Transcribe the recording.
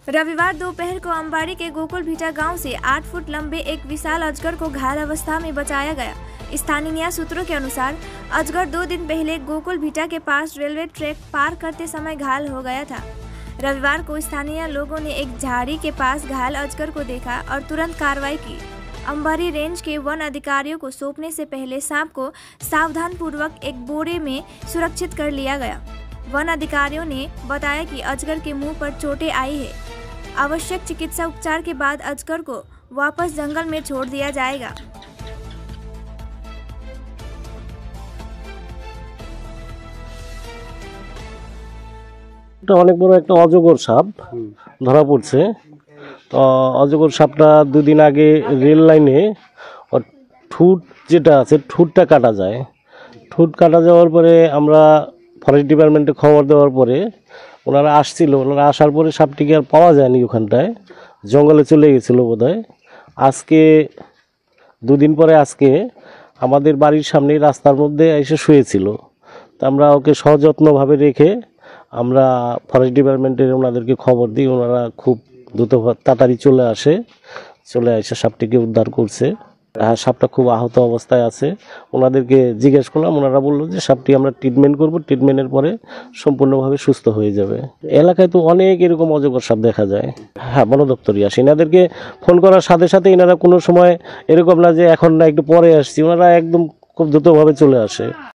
रविवार दोपहर को अंबाड़ी के गोकुल भीटा गांव से 8 फुट लंबे एक विशाल अजगर को घायल अवस्था में बचाया गया। स्थानीय सूत्रों के अनुसार अजगर 2 दिन पहले गोकुल भीटा के पास रेलवे ट्रैक पार करते समय घायल हो गया था। रविवार को स्थानीय लोगों ने एक झाड़ी के पास घायल अजगर को देखा और तुरंत कार्रवाई की। अंबाड़ी रेंज के वन अधिकारियों को सौंपने से पहले सांप को सावधानपूर्वक एक बोरे में सुरक्षित कर लिया गया। वन अधिकारियों ने बताया कि अजगर के मुंह पर चोटें आई है। आवश्यक चिकित्सा उपचार के बाद अजगर को वापस जंगल में छोड़ दिया जाएगा। অনেক বড় একটা অজগর সাপ ধরা পড়ছে। তো অজগর সাপটা 2 দিন আগে রেল লাইনে ঠুট যেটা আছে ঠুটটা কাটা যায়। ঠুট কাটা যাওয়ার পরে আমরা ফরেস্ট ডিপার্টমেন্টে খবর দেওয়ার পরে ওনারা আসছিল। ওনারা আসার পরে সাপটিকে আর পাওয়া যায়নি, ওখানটায় জঙ্গলে চলে গেছিলো বোধহয়। আজকে 2 দিন পরে আজকে আমাদের বাড়ির সামনে রাস্তার মধ্যে এসে শুয়েছিল। তো আমরা ওকে সযত্নভাবে রেখে আমরা ফরেস্ট ডিপার্টমেন্টের ওনাদেরকে খবর দিই। ওনারা খুব দ্রুত তাড়াতাড়ি চলে এসে সাপটিকে উদ্ধার করছে। সাপটা খুব আহত অবস্থায় আছে। ওনাদেরকে জিজ্ঞেস করলাম, ওনারা বললো যে সাপটি আমরা ট্রিটমেন্ট করব, ট্রিটমেন্টের পরে সম্পূর্ণভাবে সুস্থ হয়ে যাবে। এলাকায় তো অনেক এরকম অজগর সাপ দেখা যায়। হ্যাঁ, বন দপ্তরই আসে। এনাদেরকে ফোন করার সাথে সাথে এনারা কোনো সময় এরকম না যে এখন না একটু পরে আসছি, ওনারা একদম খুব দ্রুতভাবে চলে আসে।